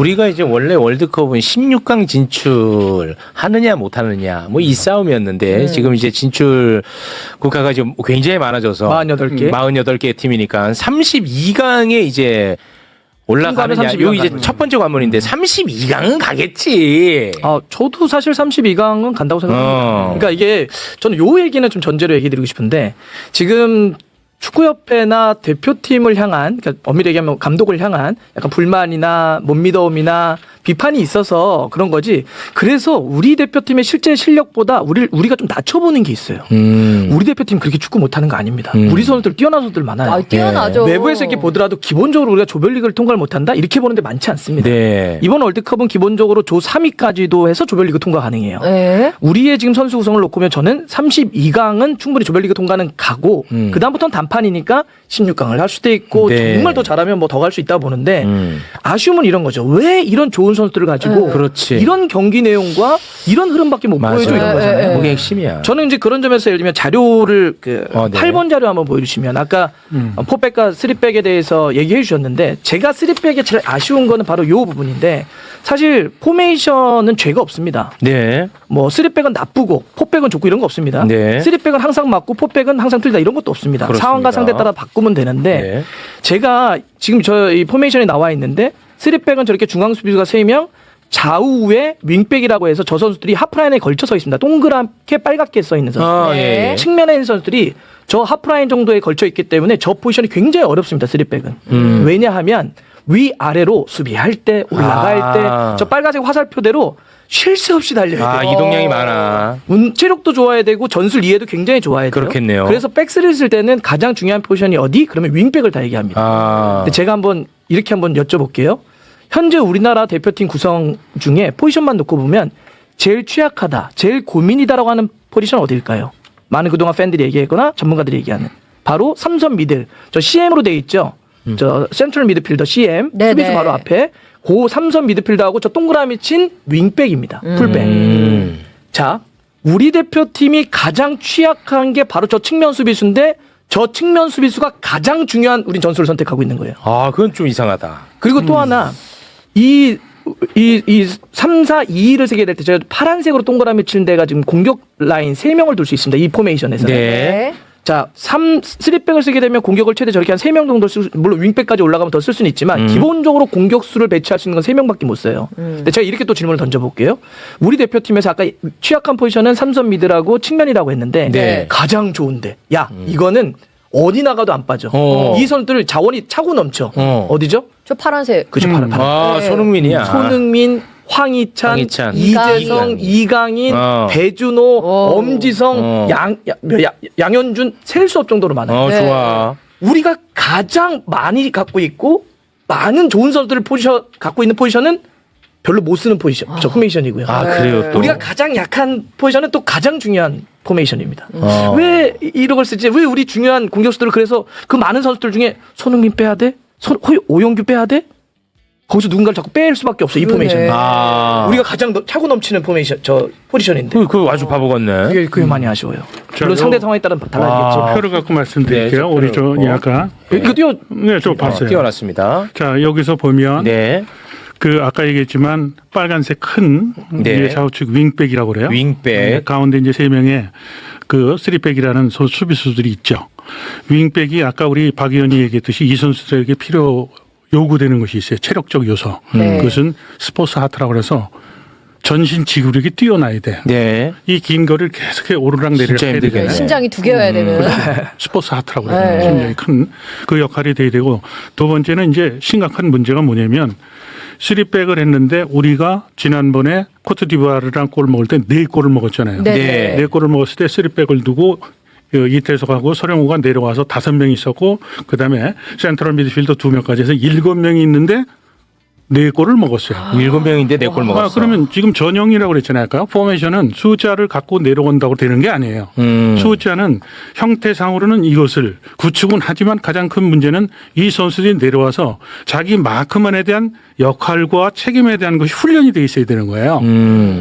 우리가 이제 원래 월드컵은 16강 진출하느냐 못하느냐 뭐 이 싸움이었는데 지금 이제 진출 국가가 지금 굉장히 많아져서 48개 팀이니까 32강에 이제 올라가느냐. 여기 이제 첫 번째 관문인데 32강은 가겠지. 저도 사실 32강은 간다고 생각합니다. 그러니까 이게 저는 요 얘기는 좀 전제로 얘기 드리고 싶은데 지금 축구협회나 대표팀을 향한, 그러니까 엄밀히 얘기하면 감독을 향한 약간 불만이나 못 믿어움이나 비판이 있어서 그런 거지. 그래서 우리 대표팀의 실제 실력보다 우리가 좀 낮춰보는 게 있어요. 우리 대표팀 그렇게 축구 못하는 거 아닙니다. 우리 선수들 뛰어난 선수들 많아요. 뛰어나죠. 외부에서 이렇게 보더라도 기본적으로 우리가 조별리그를 통과를 못한다 이렇게 보는데 많지 않습니다. 네. 이번 월드컵은 기본적으로 조 3위까지도 해서 조별리그 통과 가능해요. 네. 우리의 지금 선수 구성을 놓고 보면 저는 32강은 충분히 조별리그 통과는 가고 그 다음부터는 단판이니까 16강을 할 수도 있고 네. 정말 더 잘하면 뭐 더 갈 수 있다 보는데 아쉬움은 이런 거죠. 왜 이런 좋은 선수들을 가지고 그렇지. 이런 경기 내용과 이런 흐름밖에 못 보여줘 이런 거잖아요. 그게 핵심이야. 저는 이제 그런 점에서 예를 들면 자료를 네. 8번 자료 한번 보여주시면 아까 4백과 3백에 대해서 얘기해 주셨는데 제가 3백에 제일 아쉬운 거는 바로 이 부분인데 사실 포메이션은 죄가 없습니다. 네. 뭐 3백은 나쁘고 4백은 좋고 이런 거 없습니다. 네. 3백은 항상 맞고 4백은 항상 틀리다 이런 것도 없습니다. 그렇습니다. 상황과 상대 따라 바꾸면 되는데 네. 제가 지금 이 포메이션이 나와 있는데 3백은 저렇게 중앙 수비수가 3명 좌우에 윙백이라고 해서 저 선수들이 하프라인에 걸쳐 서 있습니다. 동그랗게 빨갛게 써 있는 선수. 예. 측면에 있는 선수들이 저 하프라인 정도에 걸쳐 있기 때문에 저 포지션이 굉장히 어렵습니다. 3백은. 왜냐하면 위아래로 수비할 때 올라갈 때 저 빨간색 화살표대로 쉴 새 없이 달려야 돼요. 이동량이 많아. 체력도 좋아야 되고 전술 이해도 굉장히 좋아야 돼요. 그렇겠네요. 그래서 백스를 쓸 때는 가장 중요한 포지션이 어디? 그러면 윙백을 다 얘기합니다. 근데 제가 이렇게 한번 여쭤볼게요. 현재 우리나라 대표팀 구성 중에 포지션만 놓고 보면 제일 취약하다, 제일 고민이다라고 하는 포지션 어디일까요? 많은 그동안 팬들이 얘기했거나 전문가들이 얘기하는 바로 삼선 미들. 저 CM으로 돼 있죠. 저 센트럴 미드필더 CM 네네. 수비수 바로 앞에 고 삼선 미드필더하고 저 동그라미 친 윙백입니다. 풀백. 자, 우리 대표팀이 가장 취약한 게 바로 저 측면 수비수인데 저 측면 수비수가 가장 중요한 우린 전술을 선택하고 있는 거예요. 그건 좀 이상하다. 그리고 또 하나 이 3, 4, 2를 세게 될 때 제가 파란색으로 동그라미 치는 데가 지금 공격 라인 3명을 둘 수 있습니다. 이 포메이션에서. 네. 자, 3백을 쓰게 되면 공격을 최대 저렇게 한 3명 정도 물론 윙백까지 올라가면 더 쓸 수는 있지만 기본적으로 공격수를 배치할 수 있는 건 3명밖에 못 써요. 근데 제가 이렇게 또 질문을 던져볼게요. 우리 대표팀에서 아까 취약한 포지션은 삼선 미드라고 측면이라고 했는데 네. 가장 좋은데 이거는 어디 나가도 안 빠져. 이 선수들 자원이 차고 넘쳐. 어디죠? 저 파란색. 그죠, 파란. 네. 손흥민이야. 손흥민, 황희찬, 이재성, 이강인, 배준호, 엄지성, 양현준 셀 수 없을 정도로 많아요. 네. 좋아. 우리가 가장 많이 갖고 있고 많은 좋은 선수들을 갖고 있는 포지션은 별로 못 쓰는 포지션, 저 포메이션이고요. 그래요. 또. 우리가 가장 약한 포지션은 또 가장 중요한 포메이션입니다. 왜 이런 걸 쓰지? 왜 우리 중요한 공격수들을 그래서 그 많은 선수들 중에 손흥민 빼야 돼? 오영규 빼야 돼? 거기서 누군가를 자꾸 뺄 수밖에 없어 이 포메이션. 우리가 가장 차고 넘치는 포메이션 저 포지션인데. 그거 아주 바보 같네. 그게 많이 아쉬워요. 물론 상대 상황에 따라 달라지겠죠. 표를 갖고 말씀드릴게요. 네, 우리 저 아까 이거 네, 저 봤어요. 띄워놨습니다. 자, 여기서 보면 네. 그 아까 얘기했지만 빨간색 큰 네. 좌우측 윙백이라고 그래요. 윙백. 네, 가운데 이제 3명의 그 3백이라는 수비수들이 있죠. 윙백이 아까 우리 박 의원이 얘기했듯이 이 선수들에게 요구되는 것이 있어요. 체력적 요소. 네. 그것은 스포츠 하트라고 해서 전신 지구력이 뛰어나야 돼. 네. 이 긴 거리를 계속 오르락내리락 진짜 해야 힘들겠네. 되잖아요. 심장이 2개여야 되는. 스포츠 하트라고 그래요. 네. 심장이 큰 그 역할이 돼야 되고 두 번째는 이제 심각한 문제가 뭐냐면 3백을 했는데 우리가 지난번에 코트디부아르랑 골을 먹을 때 4골을 먹었잖아요. 네. 4골을 먹었을 때 3백을 두고 이태석하고 서령우가 내려와서 5명 있었고 그다음에 센트럴 미드필더 2명까지 해서 7명이 있는데 4골을 먹었어요. 7명인데 4골 먹었어. 그러면 지금 전형이라고 그랬잖아요. 아까 포메이션은 숫자를 갖고 내려온다고 되는 게 아니에요. 숫자는 형태상으로는 이것을 구축은 하지만 가장 큰 문제는 이 선수들이 내려와서 자기 마크만에 대한 역할과 책임에 대한 것이 훈련이 돼 있어야 되는 거예요.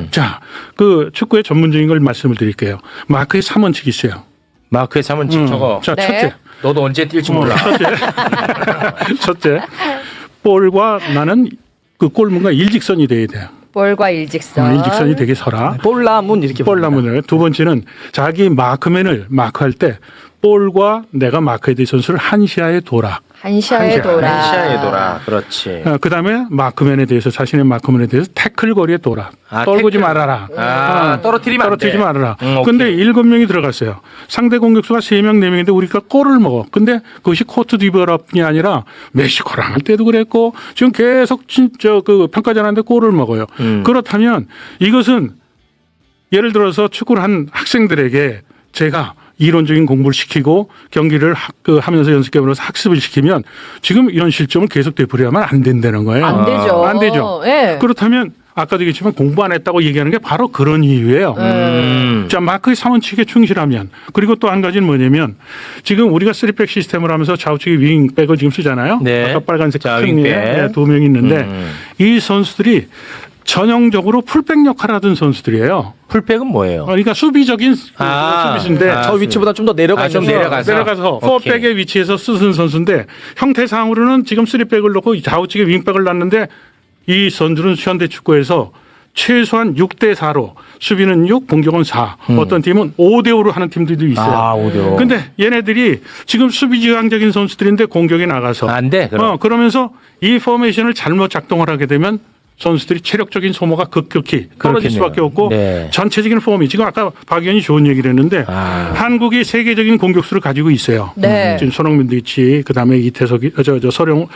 자, 그 축구의 전문적인 걸 말씀을 드릴게요. 마크의 3원칙이 있어요. 마크의 3원칙 저거. 자, 네. 첫째. 너도 언제 뛸지 몰라. 첫째. 볼과 나는 그 골문과 일직선이 돼야 돼요. 볼과 일직선. 일직선이 되게 서라. 볼라문 이렇게 볼라문을. 두 번째는 자기 마크맨을 마크할 때 볼과 내가 마크해야 될 선수를 한시야에 둬라. 한시야에 돌아. 한시야에 돌아. 그렇지. 그다음에 마크맨에 대해서 자신의 마크맨에 대해서 태클 거리에 둬라. 아, 떨구지 태클. 말아라. 떨어뜨리면 안 돼. 떨어뜨리지 말아라. 오케이. 근데 7명이 들어갔어요. 상대 공격수가 3명, 4명인데 우리가 골을 먹어. 근데 그것이 코트 디벨롭이 아니라 멕시코랑 할 때도 그랬고 지금 계속 진짜 그 평가전 하는데 골을 먹어요. 그렇다면 이것은 예를 들어서 축구를 한 학생들에게 제가 이론적인 공부를 시키고 경기를 하면서 연습해보면서 학습을 시키면 지금 이런 실점을 계속 되풀이하면 안 된다는 거예요. 안 되죠. 안 되죠. 예. 그렇다면 아까도 얘기했지만 공부 안 했다고 얘기하는 게 바로 그런 이유예요. 자, 마크의 사원칙에 충실하면 그리고 또 한 가지는 뭐냐면 지금 우리가 3백 시스템을 하면서 좌우측에 윙백을 지금 쓰잖아요. 네. 아까 빨간색 자, 큰 윙백. 위에 2명이 있는데 이 선수들이 전형적으로 풀백 역할을 하던 선수들이에요. 풀백은 뭐예요? 그러니까 수비적인 수비수인데 저 위치보다 좀 더 내려가 좀 내려가서. 오케이. 4백의 위치에서 쓰는 선수인데 형태상으로는 지금 3백을 놓고 좌우측에 윙백을 놨는데 이 선수는 현대 축구에서 최소한 6대 4로 수비는 6, 공격은 4. 어떤 팀은 5대 5로 하는 팀들도 있어요. 아, 5대 5. 근데 얘네들이 지금 수비 지향적인 선수들인데 공격에 나가서 안 돼. 그럼. 그러면서 이 포메이션을 잘못 작동을 하게 되면 선수들이 체력적인 소모가 급격히 떨어질 그렇겠네요. 수밖에 없고 네. 전체적인 폼이 지금 아까 박 의원이 좋은 얘기를 했는데 한국이 세계적인 공격수를 가지고 있어요. 네. 지금 손흥민도 있지, 그다음에 이태석이, 서령,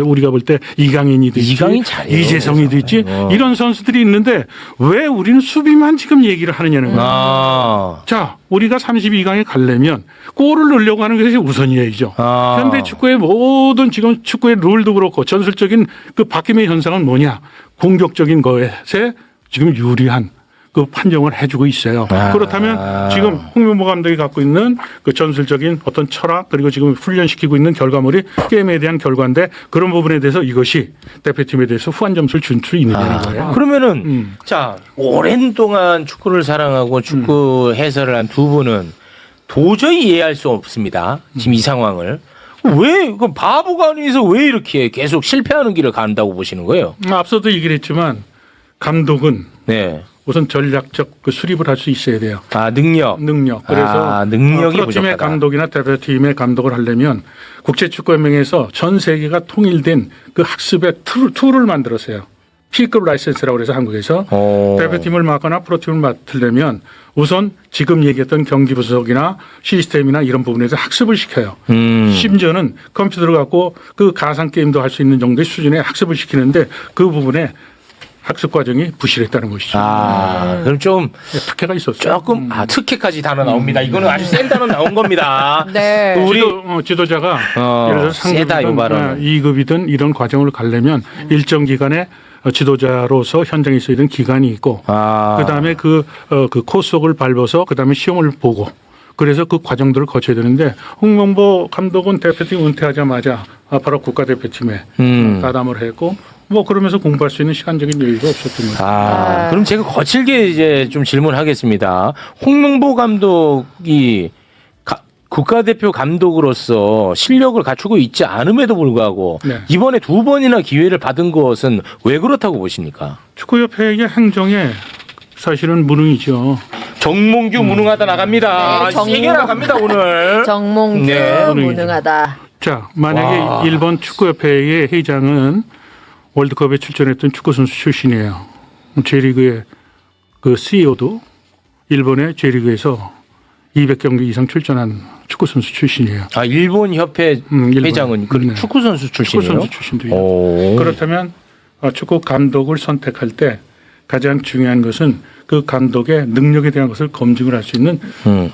우리가 볼 때 이강인이도 있지, 이강인 잘해요. 이재성이도 있지, 이런 선수들이 있는데 왜 우리는 수비만 지금 얘기를 하느냐는 거예요. 아. 자, 우리가 32강에 가려면 골을 넣으려고 하는 것이 우선이야죠. 아. 현대 축구의 모든 지금 축구의 룰도 그렇고 전술적인 그 바뀜의 현상은 뭐냐? 공격적인 것에 지금 유리한 그 판정을 해주고 있어요. 그렇다면 지금 홍명보 감독이 갖고 있는 그 전술적인 어떤 철학 그리고 지금 훈련시키고 있는 결과물이 게임에 대한 결과인데 그런 부분에 대해서 이것이 대표팀에 대해서 후한 점수를 준 수 있느냐는 거예요. 그러면은 자 오랜 동안 축구를 사랑하고 축구 해설을 한 두 분은 도저히 이해할 수 없습니다. 지금 이 상황을 왜 그 바보가 아니면서 왜 이렇게 계속 실패하는 길을 간다고 보시는 거예요? 앞서도 얘기를 했지만 감독은 네. 우선 전략적 그 수립을 할 수 있어야 돼요. 아 능력. 그래서 능력이 프로팀의 부족하다. 감독이나 대표팀의 감독을 하려면 국제축구연맹에서 전 세계가 통일된 그 학습의 툴을 만들었어요. P급 라이센스라고 해서 한국에서 대표팀을 맡거나 프로팀을 맡으려면 우선 지금 얘기했던 경기 분석이나 시스템이나 이런 부분에서 학습을 시켜요. 심지어는 컴퓨터를 갖고 그 가상 게임도 할 수 있는 정도의 수준의 학습을 시키는데 그 부분에 학습 과정이 부실했다는 것이죠. 아 그럼 좀 특혜가 있었어요. 조금 특혜까지 단어 나옵니다. 이거는 아주 센 단어 나온 겁니다. 네. 우리 지도자가 예를 들어서 세다, 이 발언은. 2급이든 이런 과정을 가려면 일정 기간에 지도자로서 현장에 있어야 되는 기간이 있고 그다음에 그 코스속을 밟아서 그다음에 시험을 보고 그래서 그 과정들을 거쳐야 되는데 홍명보 감독은 대표팀 은퇴하자마자 바로 국가대표팀에 가담을 했고 뭐 그러면서 공부할 수 있는 시간적인 여유가 없었던 거죠. 그럼 제가 거칠게 이제 좀 질문하겠습니다. 홍명보 감독이 국가대표 감독으로서 실력을 갖추고 있지 않음에도 불구하고 네. 이번에 2번이나 기회를 받은 것은 왜 그렇다고 보십니까? 축구협회의 행정에 사실은 무능이죠. 정몽규 무능하다 나갑니다. 네, 세게 나갑니다 오늘. 정몽규 네. 무능하다. 자, 만약에 와. 일본 축구협회의 회장은 월드컵에 출전했던 축구선수 출신이에요. J리그의 그 CEO도 일본의 J리그에서 200경기 이상 출전한 축구선수 출신이에요. 일본 협회 일본. 회장은 그 네. 축구선수 출신이에요? 축구선수 출신도 오. 있어요. 그렇다면 축구 감독을 선택할 때 가장 중요한 것은 그 감독의 능력에 대한 것을 검증을 할 수 있는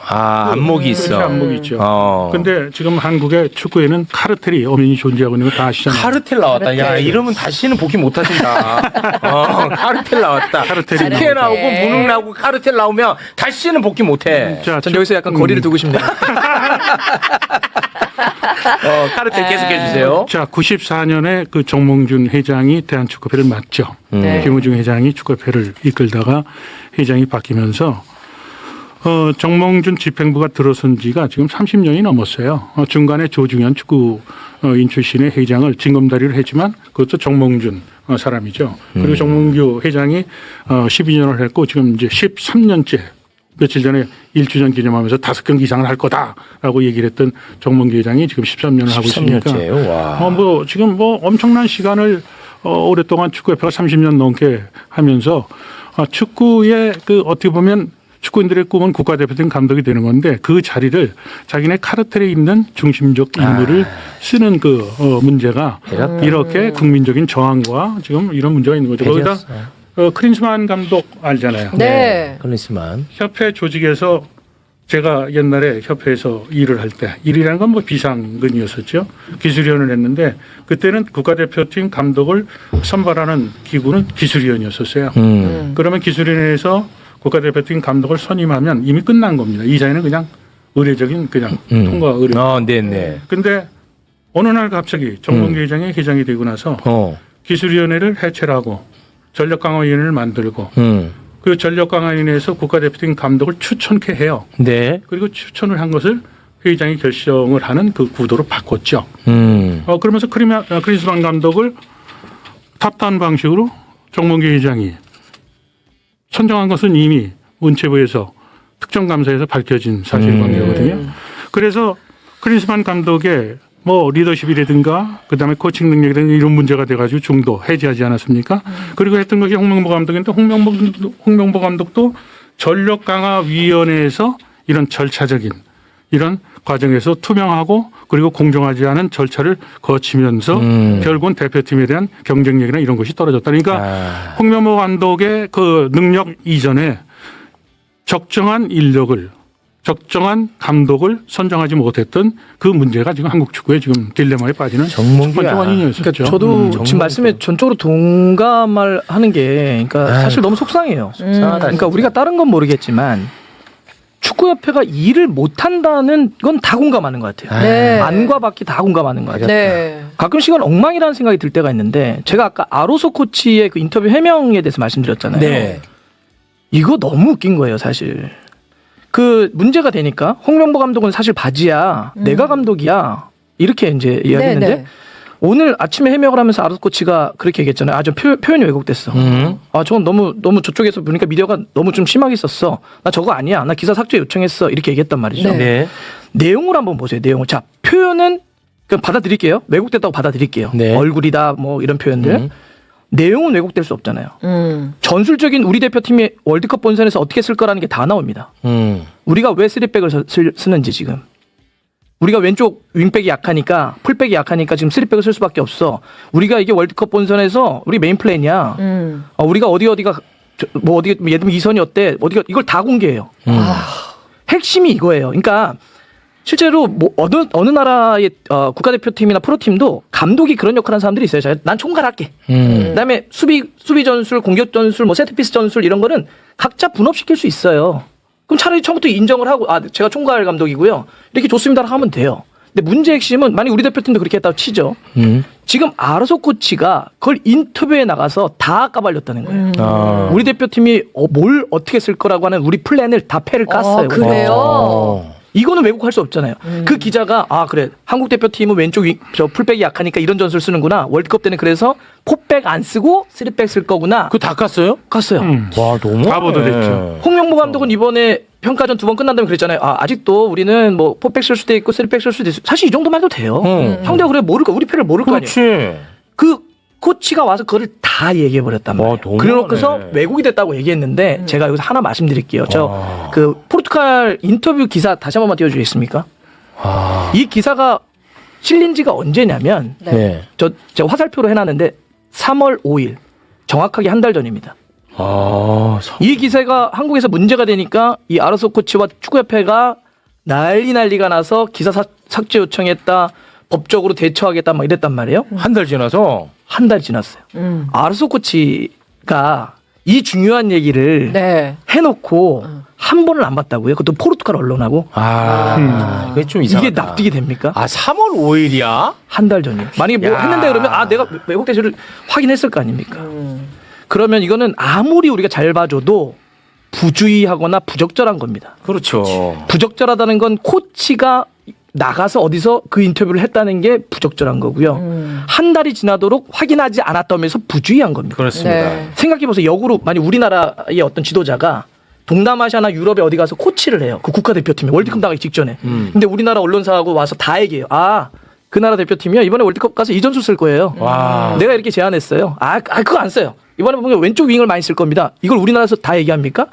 안목이 있어. 그렇죠, 안목이 있죠. 근데 지금 한국의 축구에는 카르텔이 엄연히 존재하고 있는 거 다 아시잖아요. 카르텔 나왔다. 야, 이러면 다시는 복귀 못 하신다. 카르텔 나왔다. 카르텔이 특혜 나오고 무능 나오고 카르텔 나오면 다시는 복귀 못 해. 자, 전 여기서 약간 거리를 두고 싶네요. 카르텔 계속해 주세요. 자, 94년에 그 정몽준 회장이 대한축구협회를 맡죠. 네. 김우중 회장이 축구협회를 이끌다가 회장이 바뀌면서 정몽준 집행부가 들어선 지가 지금 30년이 넘었어요. 중간에 조중현 축구인 출신의 회장을 징검다리를 했지만 그것도 정몽준 사람이죠. 그리고 정몽규 회장이 12년을 했고 지금 이제 13년째 며칠 전에 1주년 기념하면서 5경기 이상을 할 거다라고 얘기를 했던 정몽규 회장이 지금 13년을 하고 있으니까 지금 엄청난 시간을 오랫동안 축구협회가 30년 넘게 하면서 축구의 어떻게 보면 축구인들의 꿈은 국가대표팀 감독이 되는 건데 그 자리를 자기네 카르텔에 있는 중심적 인물을 쓰는 문제가 이렇게 국민적인 저항과 지금 이런 문제가 있는 거죠. 거기다 크린스만 감독 알잖아요. 네. 크린스만. 협회 조직에서 제가 옛날에 협회에서 일을 할 때 일이라는 건 비상근이었었죠. 기술위원을 했는데 그때는 국가대표팀 감독을 선발하는 기구는 기술위원이었었어요. 그러면 기술위원회에서 국가대표팀 감독을 선임하면 이미 끝난 겁니다. 이자에는 그냥 의례적인 그냥 통과 의례. 네네. 근데 어느 날 갑자기 정몽규 회장이 회장이 되고 나서 기술위원회를 해체를 하고 전력강화위원회를 만들고 그 전력강화위원회에서 국가대표팀 감독을 추천케 해요. 네. 그리고 추천을 한 것을 회장이 결정을 하는 그 구도로 바꿨죠. 그러면서 크린스만 감독을 탑다운 방식으로 정몽규 회장이 선정한 것은 이미 문체부에서 특정감사에서 밝혀진 사실관계거든요. 그래서 크린스만 감독의 리더십이라든가 그다음에 코칭 능력이라든가 이런 문제가 돼가지고 중도 해지하지 않았습니까? 그리고 했던 것이 홍명보 감독인데 홍명보 감독도 전력강화위원회에서 이런 절차적인 이런 과정에서 투명하고 그리고 공정하지 않은 절차를 거치면서 결국은 대표팀에 대한 경쟁력이나 이런 것이 떨어졌다. 그러니까 홍명보 감독의 그 능력 이전에 적정한 인력을 적정한 감독을 선정하지 못했던 그 문제가 지금 한국 축구의 지금 딜레마에 빠지는 첫 번째 원인이었죠. 그러니까 저도 지금 말씀에 전적으로 동감을 하는 게 그러니까 사실 너무 속상해요. 그러니까 우리가 다른 건 모르겠지만 축구협회가 일을 못한다는 건 다 공감하는 것 같아요. 네. 안과 밖이 다 공감하는 것 같아요. 네. 가끔씩은 엉망이라는 생각이 들 때가 있는데 제가 아까 아로소 코치의 그 인터뷰 해명에 대해서 말씀드렸잖아요. 네. 이거 너무 웃긴 거예요, 사실. 그 문제가 되니까 홍명보 감독은 사실 바지야, 내가 감독이야 이렇게 이제 이야기했는데 네, 네. 오늘 아침에 해명을 하면서 아로소 코치가 그렇게 얘기했잖아요. 아, 좀 표현이 왜곡됐어. 아, 저건 너무 저쪽에서 보니까 미디어가 너무 좀 심하게 썼어. 나 저거 아니야. 나 기사 삭제 요청했어. 이렇게 얘기했단 말이죠. 네. 네. 내용을 한번 보세요. 내용을. 자, 표현은 그냥 받아들일게요. 왜곡됐다고 받아들일게요. 네. 얼굴이다 뭐 이런 표현들. 내용은 왜곡될 수 없잖아요. 전술적인 우리 대표팀이 월드컵 본선에서 어떻게 쓸 거라는 게 다 나옵니다. 우리가 왜 3백을 쓰는지 지금. 우리가 왼쪽 윙백이 약하니까 풀백이 약하니까 지금 3백을 쓸 수밖에 없어. 우리가 이게 월드컵 본선에서 우리 메인 플랜이야. 우리가 어디가 예를 들면 이선이 어때? 어디가 이걸 다 공개해요. 핵심이 이거예요. 그러니까 실제로 어느 나라의 국가대표팀이나 프로팀도 감독이 그런 역할을 하는 사람들이 있어요. 난 총괄할게. 그다음에 수비 전술, 공격 전술, 세트피스 전술 이런 거는 각자 분업시킬 수 있어요. 그럼 차라리 처음부터 인정을 하고 제가 총괄 감독이고요. 이렇게 좋습니다 하면 돼요. 근데 문제 핵심은 만약 우리 대표팀도 그렇게 했다고 치죠. 지금 아르소 코치가 그걸 인터뷰에 나가서 다 까발렸다는 거예요. 우리 대표팀이 뭘 어떻게 쓸 거라고 하는 우리 플랜을 다 패를 깠어요. 그래요? 이거는 왜곡할 수 없잖아요. 그 기자가 그래 한국 대표팀은 왼쪽 저 풀백이 약하니까 이런 전술 쓰는구나. 월드컵 때는 그래서 포백 안 쓰고 3백 쓸 거구나. 그거 다 깠어요? 깠어요. 와, 너무 다 보도됐죠. 홍명보 감독은 이번에 평가전 2번 끝난 다음에 그랬잖아요. 아직도 우리는 뭐 포백 쓸 수도 있고 3백 쓸 수도 있어. 사실 이 정도만 해도 돼요. 상대가 그래 모를 거 우리 패를 모를 거 아니에요. 그렇지. 그 코치가 와서 그거를 다 얘기해 버렸단 말이에요. 그래서 왜곡이 됐다고 얘기했는데 제가 여기서 하나 말씀드릴게요. 저 그 포르투갈 인터뷰 기사 다시 한 번만 띄워주시겠습니까? 이 기사가 실린 지가 언제냐면 네. 제가 화살표로 해놨는데 3월 5일 정확하게 한 달 전입니다. 이 기사가 한국에서 문제가 되니까 이 아르소 코치와 축구협회가 난리가 나서 기사 삭제 요청했다. 법적으로 대처하겠다 막 이랬단 말이에요. 한 달 지나서? 한 달 지났어요. 아르소 코치가 이 중요한 얘기를 네. 해놓고 한 번을 안 봤다고요? 그것도 포르투갈 언론하고. 이게 좀 이상하다. 이게 납득이 됩니까? 3월 5일이야? 한 달 전이요. 만약에 뭐 했는데 그러면 내가 왜곡 대시를 확인했을 거 아닙니까? 그러면 이거는 아무리 우리가 잘 봐줘도 부주의하거나 부적절한 겁니다. 그렇죠. 부적절하다는 건 코치가 나가서 어디서 그 인터뷰를 했다는 게 부적절한 거고요. 한 달이 지나도록 확인하지 않았다면서 부주의한 겁니다. 그렇습니다. 네. 생각해보세요. 역으로 만약 우리나라의 어떤 지도자가 동남아시아나 유럽에 어디 가서 코치를 해요. 그 국가대표팀에 월드컵 나가기 직전에. 근데 우리나라 언론사하고 와서 다 얘기해요. 그 나라 대표팀이요. 이번에 월드컵 가서 이 전술 쓸 거예요. 와. 내가 이렇게 제안했어요. 그거 안 써요. 이번에 보면 왼쪽 윙을 많이 쓸 겁니다. 이걸 우리나라에서 다 얘기합니까?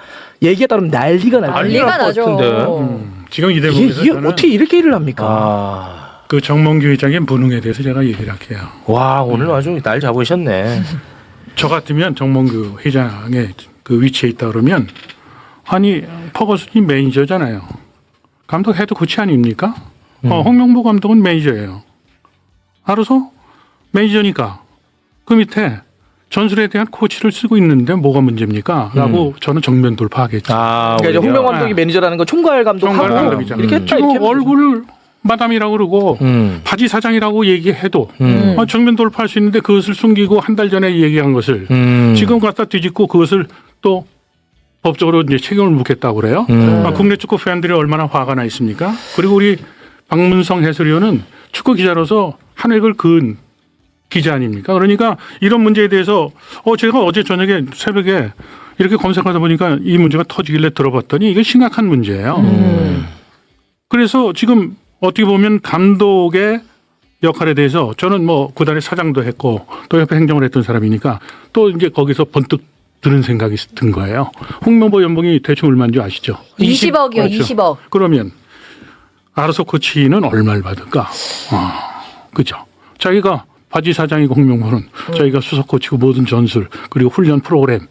얘기에 따르면 난리가 나요. 난리가 날 것 나죠. 같은데. 지금 이 이게 대목에서 저는 어떻게 이렇게 일을 합니까? 그 정몽규 회장의 무능에 대해서 제가 얘기를 할게요. 와, 오늘 아주 날 잡으셨네. 저 같으면 정몽규 회장의 그 위치에 있다 그러면 아니 퍼거슨이 매니저잖아요. 감독 헤드 코치 아닙니까? 홍명보 감독은 매니저예요. 알아서 매니저니까 그 밑에 전술에 대한 코치를 쓰고 있는데 뭐가 문제입니까? 라고 저는 정면 돌파하겠죠. 그러니까 이제 홍명 감독이 매니저라는 건 총괄 감독하고 총괄 감독이죠. 이렇게 했다. 지금 이렇게 얼굴 마담이라고 그러고 바지 사장이라고 얘기해도 정면 돌파할 수 있는데 그것을 숨기고 한 달 전에 얘기한 것을 지금 갖다 뒤집고 그것을 또 법적으로 이제 책임을 묻겠다고 그래요. 국내 축구 팬들이 얼마나 화가 나 있습니까? 그리고 우리 박문성 해설위원은 축구 기자로서 한 획을 그은 기자 아닙니까? 그러니까 이런 문제에 대해서 제가 어제 저녁에 새벽에 이렇게 검색하다 보니까 이 문제가 터지길래 들어봤더니 이게 심각한 문제예요. 그래서 지금 어떻게 보면 감독의 역할에 대해서 저는 뭐 구단의 사장도 했고 또 옆에 행정을 했던 사람이니까 또 이제 거기서 번뜩 드는 생각이 든 거예요. 홍명보 연봉이 대충 얼마인지 아시죠? 20억이요, 그렇죠. 20억. 그러면 알아서 코치는 얼마를 받을까? 그죠? 자기가 바지 사장이고 홍명보는 자기가 수석 코치고 모든 전술 그리고 훈련 프로그램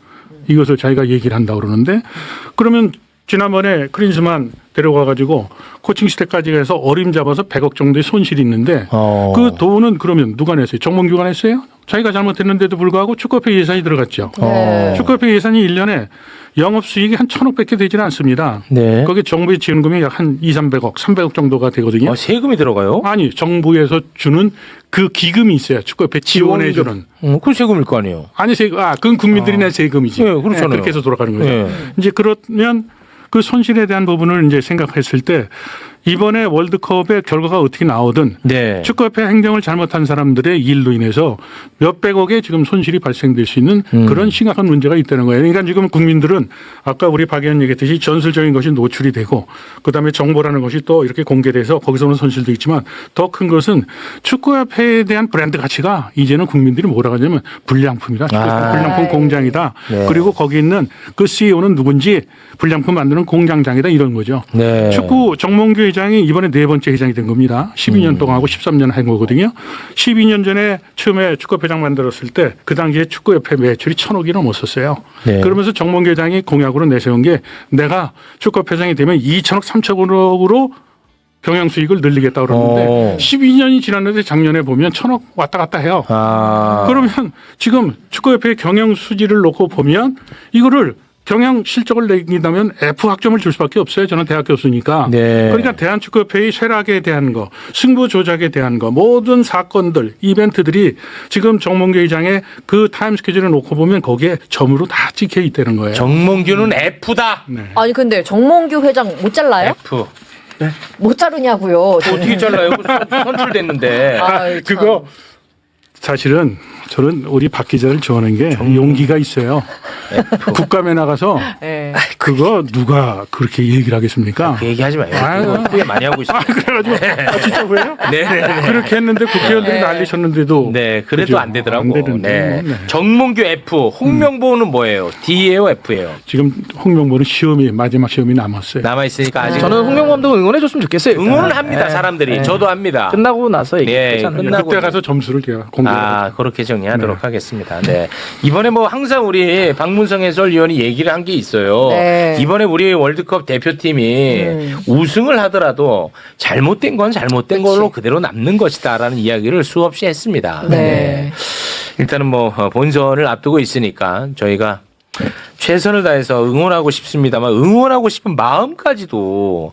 이것을 자기가 얘기를 한다고 그러는데 그러면 지난번에 크린스만 데려가 가지고 코칭 스태프까지 해서 어림잡아서 100억 정도의 손실이 있는데 그 돈은 그러면 누가 냈어요? 정몽규가 냈어요? 자기가 잘못했는데도 불구하고 축구협회 예산이 들어갔죠. 네. 축구협회 예산이 1년에 영업수익이 한 1,000억밖에 되지는 않습니다. 네. 거기에 정부의 지원금이 약 한 2, 300억, 300억 정도가 되거든요. 세금이 들어가요? 아니 정부에서 주는 그 기금이 있어요. 축구협회 지원해 주는. 그 세금일 거 아니에요. 아니 세금, 그건 국민들이 낸 세금이지. 네, 그렇잖아요. 그렇게 해서 돌아가는 거죠. 네. 이제 그러면 그 손실에 대한 부분을 이제 생각했을 때 이번에 월드컵의 결과가 어떻게 나오든 네. 축구협회 행정을 잘못한 사람들의 일로 인해서 몇백억의 지금 손실이 발생될 수 있는 그런 심각한 문제가 있다는 거예요. 그러니까 지금 국민들은 아까 우리 박 의원 얘기했듯이 전술적인 것이 노출이 되고 그다음에 정보라는 것이 또 이렇게 공개돼서 거기서 오는 손실도 있지만 더 큰 것은 축구협회에 대한 브랜드 가치가 이제는 국민들이 뭐라고 하냐면 불량품이다. 불량품 공장이다. 네. 그리고 거기 있는 그 CEO는 누군지 불량품 만드는 공장장이다 이런 거죠. 네. 축구 정몽규 회장이 이번에 4번째 회장이 된 겁니다. 12년 동안 하고 13년 한 거거든요. 12년 전에 처음에 축구회장 만들었을 때 그 당시에 축구협회 매출이 1,000억이 넘었었어요. 네. 그러면서 정몽규 회장이 공약으로 내세운 게 내가 축구회장이 되면 2,000억 3,000억으로 경영 수익을 늘리겠다 그러는데 12년이 지났는데 작년에 보면 1,000억 왔다 갔다 해요. 그러면 지금 축구협회의 경영 수지를 놓고 보면 이거를 경영 실적을 내긴다면 F 학점을 줄 수밖에 없어요. 저는 대학 교수니까. 네. 그러니까 대한축구협회의 쇠락에 대한 거, 승부 조작에 대한 거, 모든 사건들, 이벤트들이 지금 정몽규 회장의 그 타임 스케줄을 놓고 보면 거기에 점으로 다 찍혀 있다는 거예요. 정몽규는 F다. 네. 아니 근데 정몽규 회장 못 잘라요? F. 못 자르냐고요. 어떻게 잘라요? 선출됐는데. 아이, 참. 그거 사실은 저는 우리 박 기자를 좋아하는 게 용기가 있어요. 국감에 나가서 네. 그거 누가 그렇게 얘기를 하겠습니까? 그 얘기하지 마요. 아유. 후회 많이 하고 있어요. 그래가지고 진짜 왜요? 네. 그렇게 했는데 국회의원들이 네. 난리쳤는데도 네, 그래도 그죠? 안 되더라고. 안 되는데. 네. 네. 정몽규 F, 홍명보는 뭐예요? D예요, F예요? 지금 홍명보는 시험이 마지막 시험이 남았어요. 남아 있으니까 아직 저는 홍명 감독 응원해줬으면 좋겠어요. 일단. 응원을 합니다, 사람들이. 저도 합니다. 끝나고 나서 네, 얘기했잖아요. 끝나고 그때 가서 점수를 제가 공개하겠습니다. 그렇게 정리하도록 하겠습니다. 네. 이번에 뭐 항상 우리 박문성 해설위원이 얘기를 한 게 있어요. 네. 이번에 우리 월드컵 대표팀이 우승을 하더라도 잘못된 건 잘못된 걸로 그대로 남는 것이다라는 이야기를 수없이 했습니다. 네. 일단은 뭐 본선을 앞두고 있으니까 저희가 최선을 다해서 응원하고 싶습니다만 응원하고 싶은 마음까지도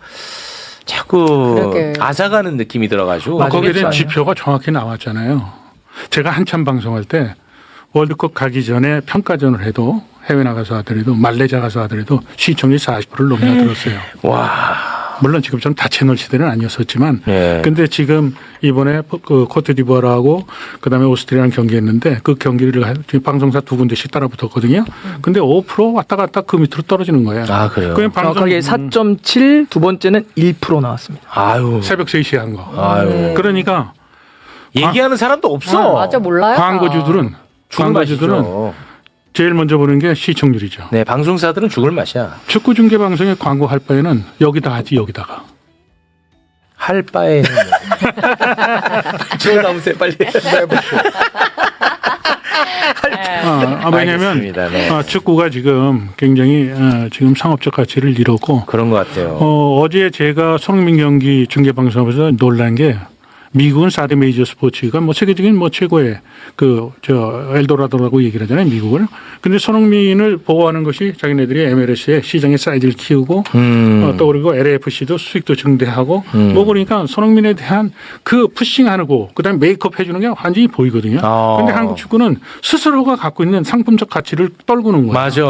자꾸 그러게. 앗아가는 느낌이 들어가지고 거기에 대한 맞아요. 지표가 정확히 나왔잖아요. 제가 한참 방송할 때 월드컵 가기 전에 평가전을 해도 해외 나가서 하더라도 말레이시아 가서 하더라도 시청률이 40%를 넘나들었어요. 와. 물론 지금처럼 다채널 시대는 아니었었지만, 예. 근데 지금 이번에 그 코트디부아르하고 그다음에 오스트리아랑 경기했는데 그 경기를 지금 방송사 두 군데씩 따라붙었거든요. 근데 5% 왔다 갔다 그 밑으로 떨어지는 거예요. 아, 그래요? 그냥 방송 정확하게 4.7, 두 번째는 1% 나왔습니다. 아유. 새벽 3시에 한 거. 아유. 그러니까 얘기하는 사람도 없어. 맞아 몰라요. 광고주들은 제일 먼저 보는 게 시청률이죠. 네, 방송사들은 죽을 맛이야. 축구 중계 방송에 광고할 바에는 여기다 하지 여기다가. 할 바에는 저 남으세요 빨리. 왜냐하면 알겠습니다. 네. 축구가 지금 굉장히 지금 상업적 가치를 잃었고 그런 것 같아요. 어제 제가 손흥민 경기 중계 방송에서 놀란 게 미국은 4대 메이저 스포츠가 뭐 세계적인 뭐 최고의 엘도라도라고 얘기를 하잖아요, 미국을. 근데 손흥민을 보호하는 것이 자기네들이 MLS의 시장의 사이즈를 키우고 또 그리고 LAFC도 수익도 증대하고 뭐 그러니까 손흥민에 대한 그 푸싱하고 그다음에 메이크업 해주는 게 완전히 보이거든요. 근데 한국 축구는 스스로가 갖고 있는 상품적 가치를 떨구는 거예요. 맞아.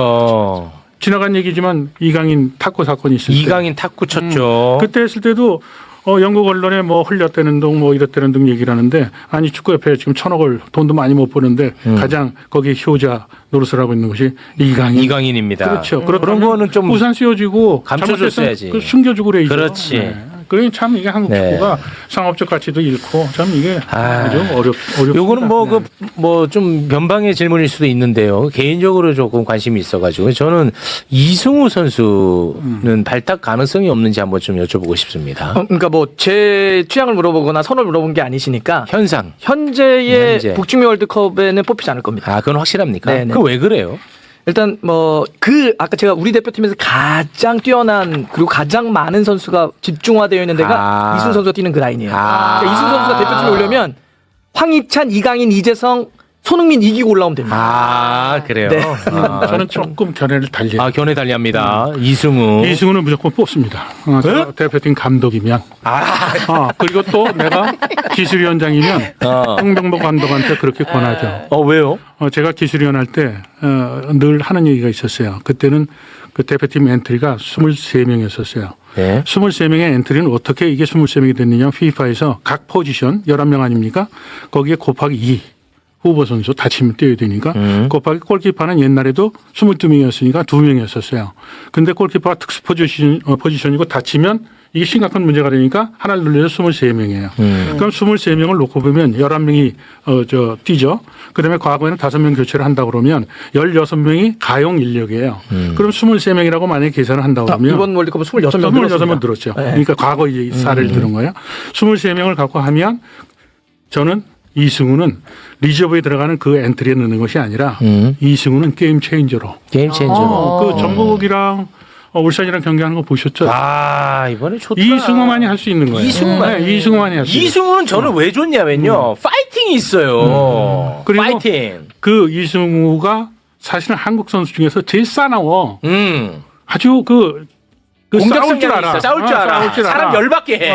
지나간 얘기지만 이강인 탁구 사건이 있을 때. 이강인 탁구 쳤죠. 그때 했을 때도 영국 언론에 뭐 흘렸다는 둥 뭐 이랬다는 둥 얘기를 하는데 아니 축구협회 지금 1,000억을 돈도 많이 못 버는데 가장 거기에 효자 노릇을 하고 있는 것이 이강인입니다. 그렇죠. 그런 거는 좀 우산 씌워주고 감춰줬어야지. 숨겨주고 그래야죠. 그렇지. 네. 그러니 참 이게 한국 네. 축구가 상업적 가치도 잃고 참 이게 아주 어렵습니다. 요거는 네. 뭐 좀 변방의 질문일 수도 있는데요. 개인적으로 조금 관심이 있어가지고 저는 이승우 선수는 발탁 가능성이 없는지 한번 좀 여쭤보고 싶습니다. 그러니까 뭐 제 취향을 물어보거나 선을 물어본 게 아니시니까 현상. 현재의 현재. 북중미 월드컵에는 뽑히지 않을 겁니다. 아, 그건 확실합니까? 네네. 그 왜 그래요? 일단 뭐 아까 제가 우리 대표팀에서 가장 뛰어난 그리고 가장 많은 선수가 집중화되어 있는 데가 이승우 선수가 뛰는 그 라인이에요. 그러니까 이승우 선수가 대표팀에 오려면 황희찬, 이강인, 이재성, 손흥민 이기고 올라오면 됩니다. 아, 그래요? 네. 저는 조금 견해를 달리. 견해 달리합니다. 이승우. 이승우는 무조건 뽑습니다. 저 대표팀 감독이면. 그리고 또 내가 기술위원장이면 홍명보 감독한테 그렇게 권하죠. 왜요? 제가 기술위원 할 때 늘 하는 얘기가 있었어요. 그때는 그 대표팀 엔트리가 23명이었었어요. 네. 23명의 엔트리는 어떻게 이게 23명이 됐느냐. FIFA에서 각 포지션 11명 아닙니까? 거기에 곱하기 2. 후보 선수 다치면 뛰어야 되니까 곱하기 골키퍼는 옛날에도 22명이었으니까 2명이었었어요. 근데 골키퍼가 특수 포지션이고 다치면 이게 심각한 문제가 되니까 하나를 늘려서 23명이에요. 그럼 23명을 놓고 보면 11명이 뛰죠. 그다음에 과거에는 5명 교체를 한다 그러면 16명이 가용 인력이에요. 그럼 23명이라고 만약에 계산을 한다 그러면 이번 월드컵은 26명 늘었죠. 네. 그러니까 과거 이 사례를 들은 거예요. 23명을 갖고 하면 저는 이승우는 리저브에 들어가는 그 엔트리에 넣는 것이 아니라 이승우는 게임 체인저로. 게임 체인저로. 그 전북이랑 울산이랑 경기하는 거 보셨죠? 이번에 좋다. 이승우만이 할 수 있는 거예요. 이승우만이 할 수 있는. 이승우는 저는 왜 좋냐면요. 파이팅이 있어요. 그리고 파이팅. 그 이승우가 사실은 한국 선수 중에서 제일 싸나워. 아주 공격성이 있어. 싸울 줄 알아. 사람 열받게 해.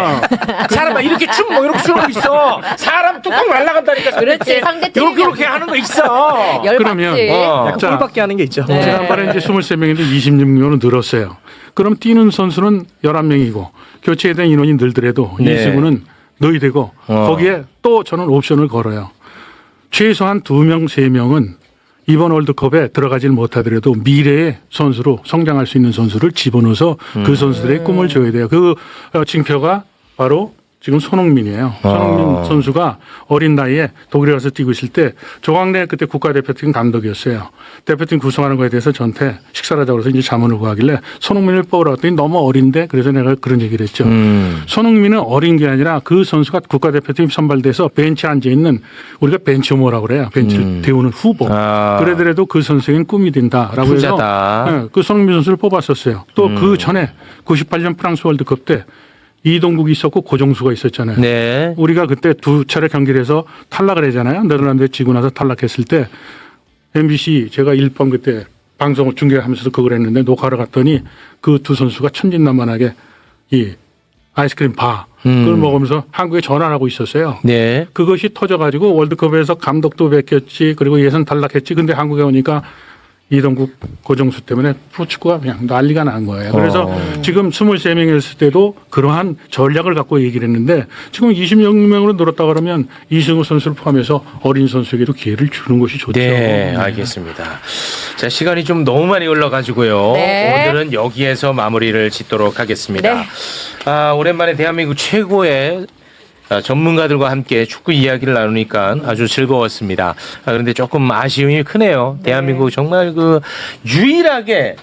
사람 막 이렇게 이렇게 추는 거 있어. 사람 뚜껑 날라간다니까. 그렇지, 상대팀 이렇게 하는 거 있어. 열받지. 약간 꼴밖에 하는 게 있죠. 네. 지난번에 이제 23명인데 26명으로 늘었어요. 그럼 뛰는 선수는 11명이고 교체에 대한 인원이 늘더라도 네. 이승우는 넣어야 되고 거기에 또 저는 옵션을 걸어요. 최소한 2명, 3명은 이번 월드컵에 들어가질 못하더라도 미래의 선수로 성장할 수 있는 선수를 집어넣어서 그 선수들의 꿈을 줘야 돼요. 그 징표가 바로 지금 손흥민이에요. 손흥민 선수가 어린 나이에 독일에 가서 뛰고 있을 때 조광래 그때 국가대표팀 감독이었어요. 대표팀 구성하는 거에 대해서 저한테 식사를 하자고 해서 이제 자문을 구하길래 손흥민을 뽑으라 했더니 너무 어린데 그래서 내가 그런 얘기를 했죠. 손흥민은 어린 게 아니라 그 선수가 국가대표팀 선발돼서 벤치에 앉아있는 우리가 벤치모라고 그래요. 벤치를 데우는 후보. 그래더라도 그 선수에겐 꿈이 된다라고 부자다. 해서 그 손흥민 선수를 뽑았었어요. 또 그 전에 98년 프랑스 월드컵 때 이동국이 있었고 고정수가 있었잖아요. 네. 우리가 그때 2차례 경기를 해서 탈락을 하잖아요. 네덜란드에 지고 나서 탈락했을 때 MBC 제가 1번 그때 방송을 중계하면서도 그걸 했는데 녹화를 갔더니 그 두 선수가 천진난만하게 아이스크림 바 그걸 먹으면서 한국에 전화를 하고 있었어요. 네. 그것이 터져가지고 월드컵에서 감독도 베꼈지 그리고 예선 탈락했지. 근데 한국에 오니까 이동국 고정수 때문에 프로축구가 그냥 난리가 난 거예요. 그래서 지금 23명이었을 때도 그러한 전략을 갖고 얘기를 했는데 지금 26명으로 늘었다 그러면 이승우 선수를 포함해서 어린 선수에게도 기회를 주는 것이 좋죠. 네, 알겠습니다. 자, 시간이 좀 너무 많이 흘러가지고요. 네. 오늘은 여기에서 마무리를 짓도록 하겠습니다. 네. 아, 오랜만에 대한민국 최고의 전문가들과 함께 축구 이야기를 나누니까 아주 즐거웠습니다. 그런데 조금 아쉬움이 크네요. 대한민국 정말 그 유일하게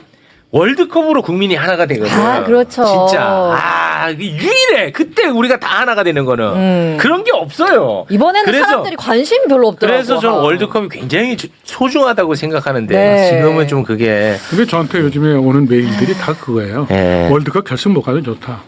월드컵으로 국민이 하나가 되거든요. 아, 그렇죠. 진짜. 유일해. 그때 우리가 다 하나가 되는 거는. 그런 게 없어요. 이번에는 그래서- 사람들이 관심이 별로 없더라고요. 그래서 저는 월드컵이 굉장히 소중하다고 생각하는데 네. 지금은 좀 그게 근데 저한테 요즘에 오는 메일들이 다 그거예요. 네. 월드컵 결승 못 가도 좋다.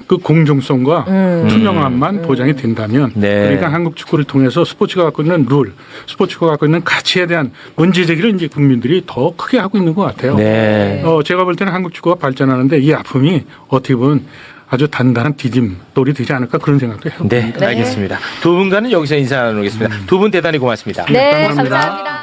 그 공정성과 투명함만 보장이 된다면 네. 그러니까 한국 축구를 통해서 스포츠가 갖고 있는 룰, 스포츠가 갖고 있는 가치에 대한 문제 제기를 이제 국민들이 더 크게 하고 있는 것 같아요. 네. 제가 볼 때는 한국 축구가 발전하는데 이 아픔이 어떻게 보면 아주 단단한 디딤돌이 되지 않을까 그런 생각도 해봅니다. 네, 알겠습니다. 두 분과는 여기서 인사 나누겠습니다. 두 분 대단히 고맙습니다. 네, 감사합니다. 감사합니다.